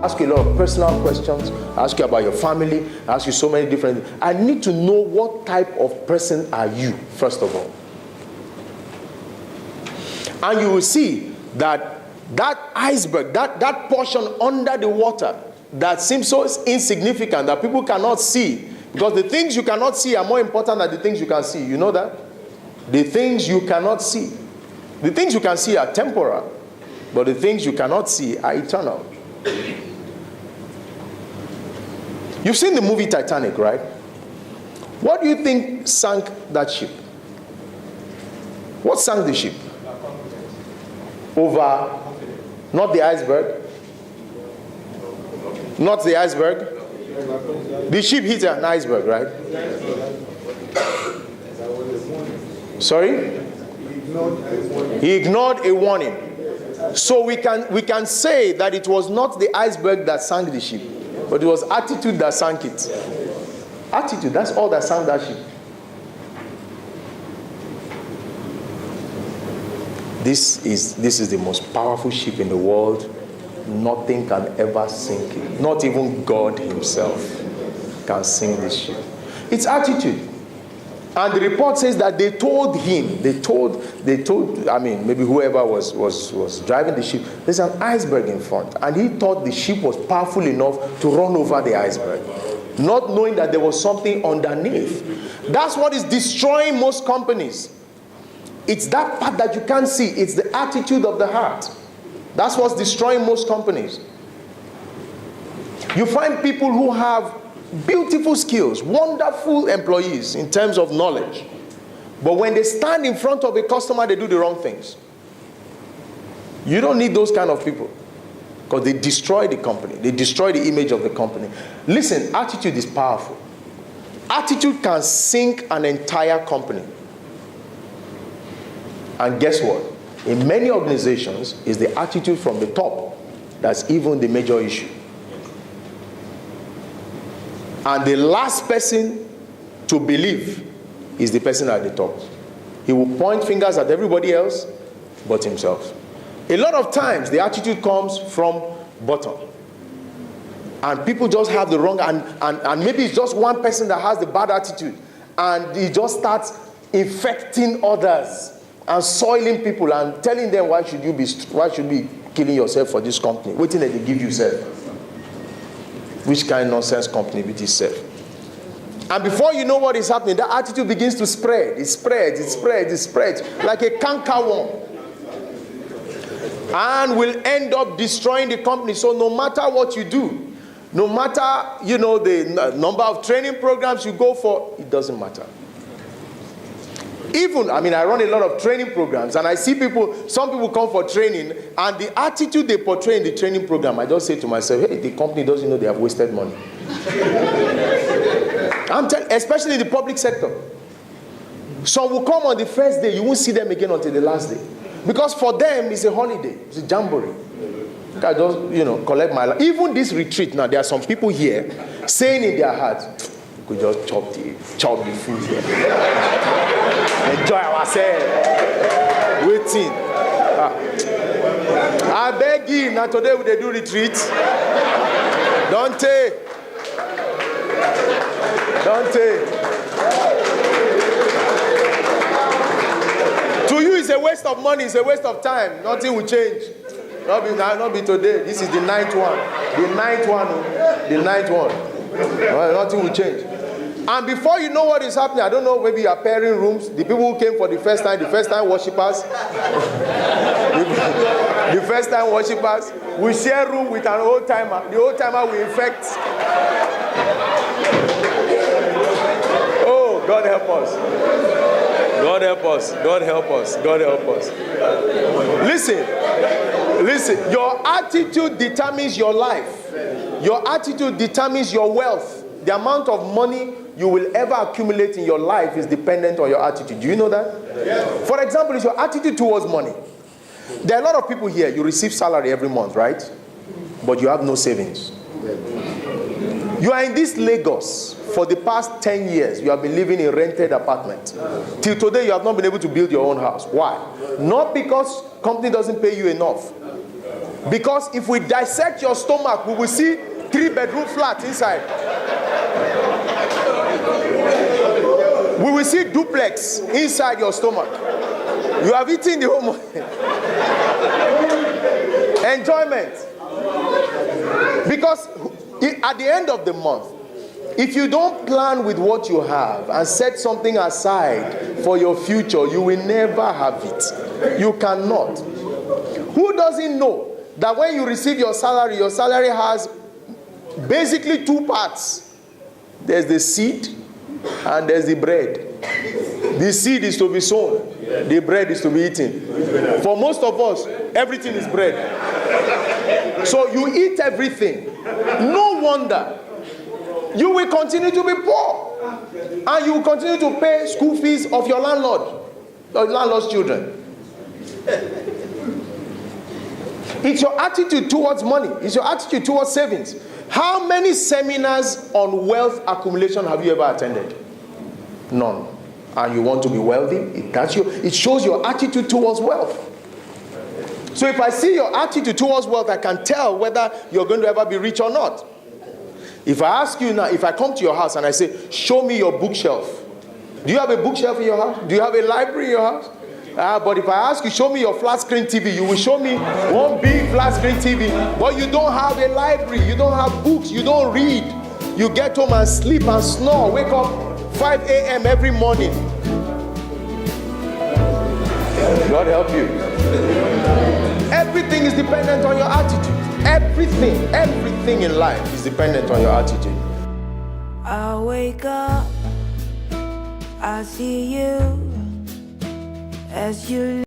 ask you a lot of personal questions. I ask you about your family. I ask you so many different things. I need to know what type of person are you, first of all. And you will see that iceberg, that portion under the water that seems so insignificant that people cannot see, because the things you cannot see are more important than the things you can see. You know that? The things you cannot see. The things you can see are temporal, but the things you cannot see are eternal. You've seen the movie Titanic, right? What do you think sank that ship? What sank the ship? Over, not the iceberg. Not the iceberg. The ship hit an iceberg, right? Sorry? He ignored a warning. So we can say that it was not the iceberg that sank the ship, but it was attitude that sank it. Attitude, that's all that sank that ship. This is the most powerful ship in the world. Nothing can ever sink it. Not even God himself can sink this ship. It's attitude. And the report says that they told him, they told, I mean, maybe whoever was driving the ship, there's an iceberg in front. And he thought the ship was powerful enough to run over the iceberg, not knowing that there was something underneath. That's what is destroying most companies. It's that part that you can't see. It's the attitude of the heart. That's what's destroying most companies. You find people who have beautiful skills, wonderful employees in terms of knowledge. But when they stand in front of a customer, they do the wrong things. You don't need those kind of people, because they destroy the company. They destroy the image of the company. Listen, attitude is powerful. Attitude can sink an entire company. And guess what? In many organizations, it's the attitude from the top that's even the major issue. And the last person to believe is the person at the top. He will point fingers at everybody else but himself. A lot of times, the attitude comes from bottom. And people just have the wrong, and maybe it's just one person that has the bad attitude. And he just starts infecting others and soiling people and telling them why should you be killing yourself for this company? Waiting that they give you self. Which kind of nonsense company with itself? And before you know what is happening, that attitude begins to spread. It spreads like a cankerworm. And will end up destroying the company. So no matter what you do, no matter, the number of training programs you go for, it doesn't matter. I run a lot of training programs, and I see some people come for training, and the attitude they portray in the training program, I just say to myself, hey, the company doesn't know they have wasted money. Especially in the public sector. Some will come on the first day, you won't see them again until the last day. Because for them, it's a holiday, it's a jamboree. I just, collect my life. Even this retreat now, there are some people here saying in their hearts, we could just chop the food here. Enjoy ourselves. Waiting. I beg you, now today we do retreat. Don't. To you, it's a waste of money, it's a waste of time. Nothing will change. Not be today. This is the ninth one. Nothing will change. And before you know what is happening, I don't know, maybe you are pairing rooms. The people who came for the first time worshippers. The first time worshippers will share room with an old timer. The old timer will infect. Oh, God help us. God help us. God help us. God help us. Listen, your attitude determines your life. Your attitude determines your wealth. The amount of money you will ever accumulate in your life is dependent on your attitude. Do you know that? Yes. For example, it's your attitude towards money. There are a lot of people here, you receive salary every month, right? But you have no savings. You are in this Lagos for the past 10 years. You have been living in a rented apartment. Till today, you have not been able to build your own house. Why? Not because company doesn't pay you enough. Because if we dissect your stomach, we will see 3-bedroom flat inside. We will see duplex inside your stomach. You have eaten the whole money. Enjoyment. Because at the end of the month, if you don't plan with what you have and set something aside for your future, you will never have it. You cannot. Who doesn't know that when you receive your salary has basically 2 parts? There's the seed and there's the bread. The seed is to be sown. The bread is to be eaten. For most of us, everything is bread. So you eat everything. No wonder you will continue to be poor. And you will continue to pay school fees of your landlord's children. It's your attitude towards money. It's your attitude towards savings. How many seminars on wealth accumulation have you ever attended? None. And you want to be wealthy? It shows your attitude towards wealth. So if I see your attitude towards wealth, I can tell whether you're going to ever be rich or not. If I ask you now, if I come to your house and I say, show me your bookshelf. Do you have a bookshelf in your house? Do you have a library in your house? But if I ask you, show me your flat screen TV, you will show me one big flat screen TV. But you don't have a library, you don't have books, you don't read. You get home and sleep and snore, wake up 5 a.m. every morning. God help you. Everything is dependent on your attitude. Everything in life is dependent on your attitude. I wake up, I see you as you